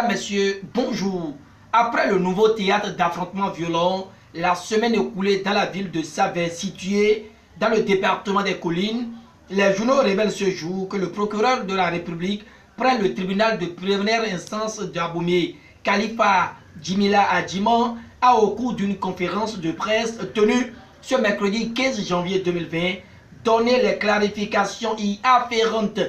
Mesdames, Messieurs, bonjour. Après le nouveau théâtre d'affrontements violents, la semaine écoulée dans la ville de Savès, située dans le département des Collines, les journaux révèlent ce jour que le procureur de la République prend le tribunal de première instance d'Abomey, Khalifa Djimila Adjiman, a au cours d'une conférence de presse tenue ce mercredi 15 janvier 2020, donné les clarifications y afférentes.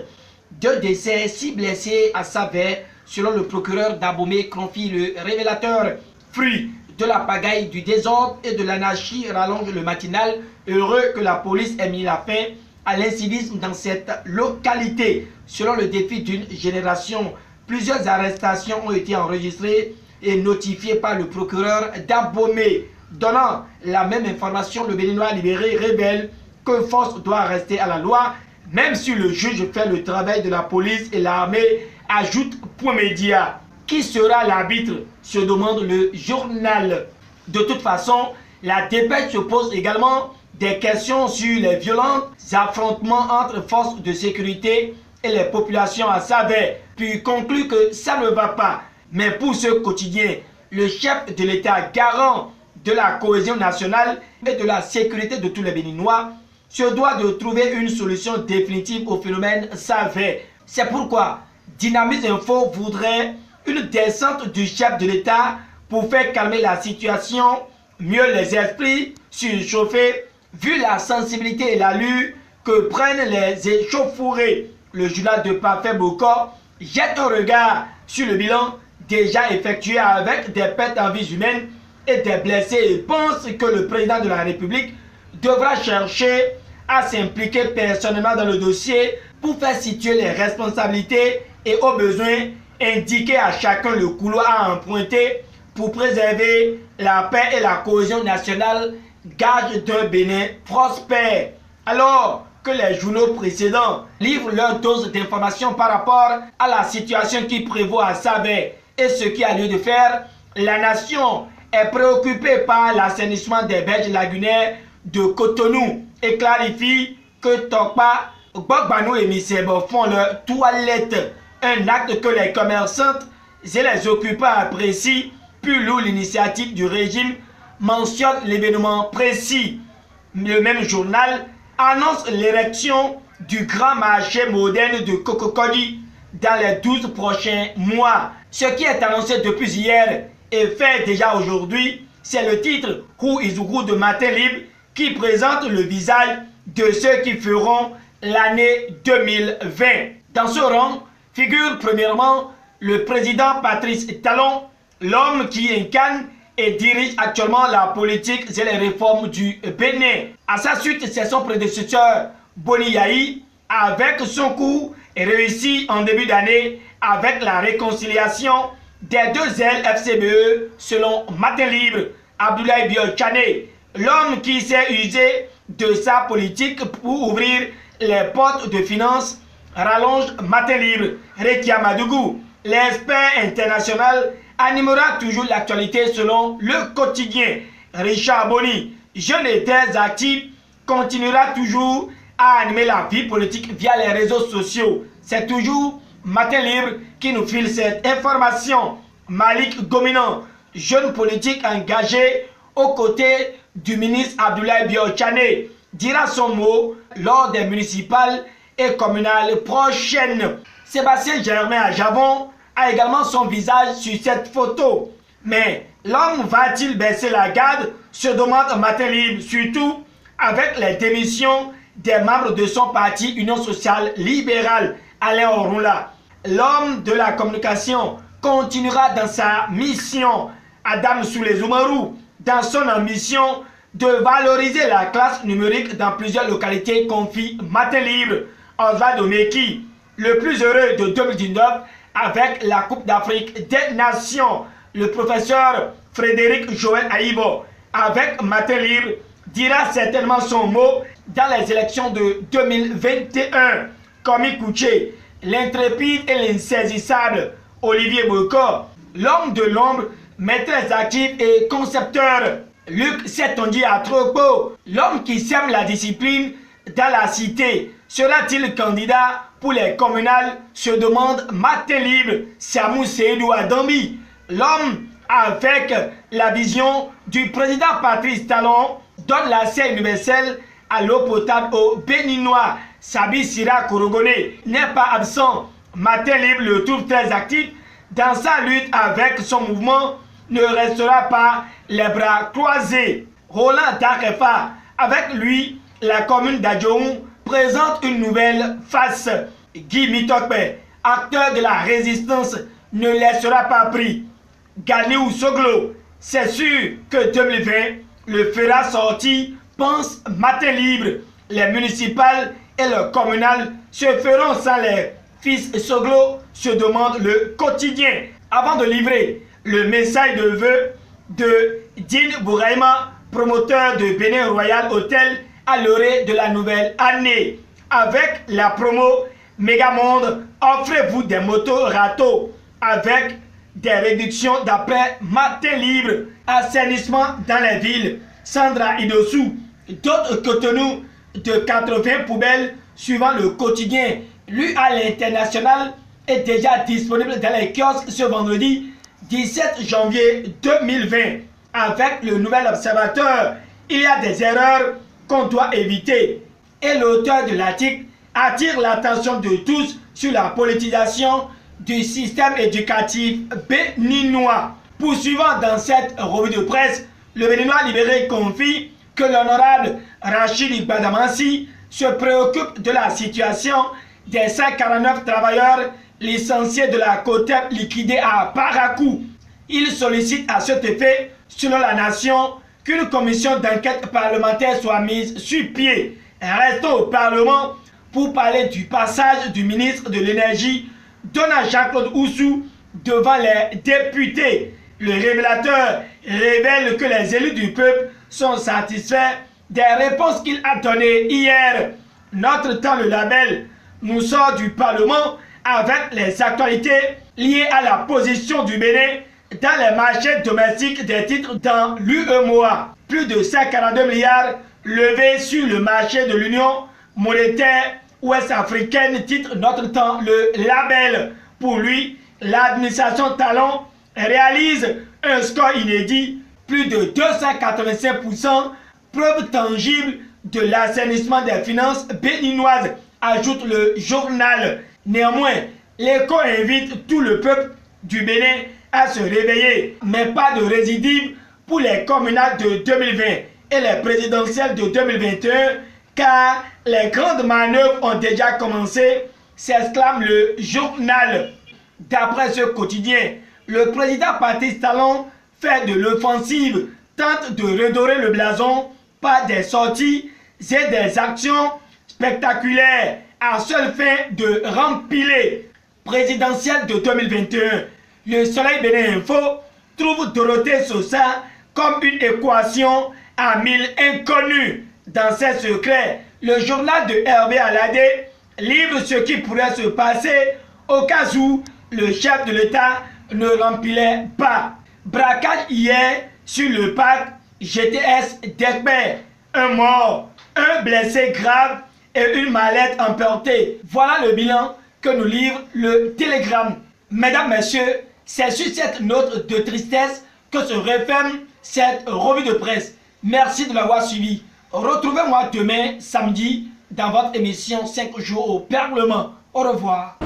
2 décès, 6 blessés à Savès, selon le procureur d'Abomey, confie le révélateur. Fruit de la pagaille, du désordre et de l'anarchie rallonge le matinal. Heureux que la police ait mis la fin à l'incivisme dans cette localité. Selon le défi d'une génération, plusieurs arrestations ont été enregistrées et notifiées par le procureur d'Abomey. Donnant la même information, le Béninois libéré révèle que force doit rester à la loi, même si le juge fait le travail de la police et l'armée, ajoute Point Média. Qui sera l'arbitre, se demande le journal. De toute façon, la dépêche se pose également des questions sur les violents affrontements entre forces de sécurité et les populations à Savès, puis conclut que ça ne va pas. Mais pour ce quotidien, le chef de l'État, garant de la cohésion nationale et de la sécurité de tous les Béninois, se doit de trouver une solution définitive au phénomène Savès. C'est pourquoi Dynamis Info voudrait une descente du chef de l'État pour faire calmer la situation, mieux les esprits surchauffés, vu la sensibilité et l'allure que prennent les échauffourées. Le journal de Parfait Bokor jette un regard sur le bilan déjà effectué avec des pertes en vies humaines et des blessés et pense que le président de la République devra chercher à s'impliquer personnellement dans le dossier pour faire situer les responsabilités et au besoin indiquer à chacun le couloir à emprunter pour préserver la paix et la cohésion nationale, gage d'un Bénin prospère. Alors que les journaux précédents livrent leur dose d'informations par rapport à la situation qui prévaut à Savès et ce qui a lieu de faire, la nation est préoccupée par l'assainissement des berges lagunaires de Cotonou et clarifie que Tokpa, Gbagbanou et Misebo font leur toilette, un acte que les commerçantes et les occupants apprécient, puis louent l'initiative du régime, mentionne l'événement précis. Le même journal annonce l'érection du grand marché moderne de Cococoli dans les 12 prochains mois. Ce qui est annoncé depuis hier et fait déjà aujourd'hui, c'est le titre Who is Who de Matin Libre qui présente le visage de ceux qui feront l'année 2020. Dans ce rang figure premièrement le président Patrice Talon, l'homme qui incarne et dirige actuellement la politique et les réformes du Bénin. À sa suite, c'est son prédécesseur Boni Yahi, avec son coup réussi en début d'année avec la réconciliation des 2 ailes FCBE selon Matin Libre, Abdoulaye Biol-Tchane, l'homme qui s'est usé de sa politique pour ouvrir les portes de finances, rallonge Matin Libre. Rekia Madougou, l'expert international, animera toujours l'actualité selon le quotidien. Richard Boni, jeune et très actif, continuera toujours à animer la vie politique via les réseaux sociaux. C'est toujours Matin Libre qui nous file cette information. Malik Gominan, jeune politique engagé aux côtés du ministre Abdoulaye Biol-Tchane, dira son mot lors des municipales et communales prochaines. Sébastien Germain Ajavon a également son visage sur cette photo. Mais l'homme va-t-il baisser la garde, se demande Matin Libre, surtout avec les démissions des membres de son parti Union Sociale Libérale, Alain Orunla. L'homme de la communication continuera dans sa mission. Adam Soulé Zoumarou, dans son ambition de valoriser la classe numérique dans plusieurs localités, confie Matin Libre. Osvaldo Meki, le plus heureux de 2019 avec la Coupe d'Afrique des Nations. Le professeur Frédéric Joël Aïbo, avec Matin Libre, dira certainement son mot dans les élections de 2021. Komi Kouché, l'intrépide et l'insaisissable Olivier Bokor, l'homme de l'ombre, maîtresse actif et concepteur. Luc Setonji Atropo, l'homme qui sème la discipline dans la cité. Sera-t-il candidat pour les communales, se demande Matin Libre, Samou Seydou Adambi. L'homme avec la vision du président Patrice Talon donne l'accès universel à l'eau potable aux Béninois. Sabi Sira Korogone n'est pas absent. Matin Libre le trouve très actif dans sa lutte avec son mouvement. Ne restera pas les bras croisés. Roland Dakefa, avec lui, la commune d'Adjoum présente une nouvelle face. Guy Mitokpe, acteur de la résistance, ne laissera pas pris. Ganiou Soglo, c'est sûr que 2020 le fera sortir, pense Matin Libre. Les municipales et le communal se feront sans les fils Soglo, se demande le quotidien. Avant de livrer le message de vœux de Dine Bouraïma, promoteur de Bénin Royal Hotel à l'orée de la nouvelle année. Avec la promo Megamonde, offrez-vous des motos râteaux avec des réductions d'après Matin Libre. Assainissement dans les villes. Sandra Idossou, d'autres Cotonou de 80 poubelles suivant le quotidien. Lu à l'international est déjà disponible dans les kiosques ce vendredi 17 janvier 2020. Avec le nouvel observateur, il y a des erreurs qu'on doit éviter. Et l'auteur de l'article attire l'attention de tous sur la politisation du système éducatif béninois. Poursuivant dans cette revue de presse, le Béninois libéré confie que l'honorable Rachid Badamansi se préoccupe de la situation des 149 travailleurs licenciés de la COTEP liquidés à Parakou. Il sollicite à cet effet, selon la nation, qu'une commission d'enquête parlementaire soit mise sur pied. Restons au Parlement pour parler du passage du ministre de l'Énergie, Donald Jean-Claude Oussou, devant les députés. Le révélateur révèle que les élus du peuple sont satisfaits des réponses qu'il a données hier. Notre temps, le label, nous sort du Parlement avec les actualités liées à la position du Bénin dans les marchés domestiques des titres dans l'UEMOA. Plus de 142 milliards levés sur le marché de l'Union monétaire ouest-africaine, titre Notre Temps, le label. Pour lui, l'administration Talon réalise un score inédit, plus de 285%, preuve tangible de l'assainissement des finances béninoises, ajoute le journal. Néanmoins, l'Écho invite tout le peuple du Bénin à se réveiller, mais pas de récidive pour les communales de 2020 et les présidentielles de 2021, car les grandes manœuvres ont déjà commencé, s'exclame le journal. D'après ce quotidien, le président Patrice Talon fait de l'offensive, tente de redorer le blason par des sorties et des actions spectaculaires à seule fin de rempiler. Présidentielle de 2021, le Soleil Bénin Info trouve Dorothée Sosa comme une équation à 1000 inconnus. Dans ses secrets, le journal de Hervé Aladé livre ce qui pourrait se passer au cas où le chef de l'État ne remplissait pas. Braquage hier sur le parc GTS d'Ekber. Un mort, un blessé grave et une mallette emportée. Voilà le bilan que nous livre le Télégramme. Mesdames, Messieurs, c'est sur cette note de tristesse que se referme cette revue de presse. Merci de l'avoir suivi. Retrouvez-moi demain, samedi, dans votre émission 5 jours au Parlement. Au revoir.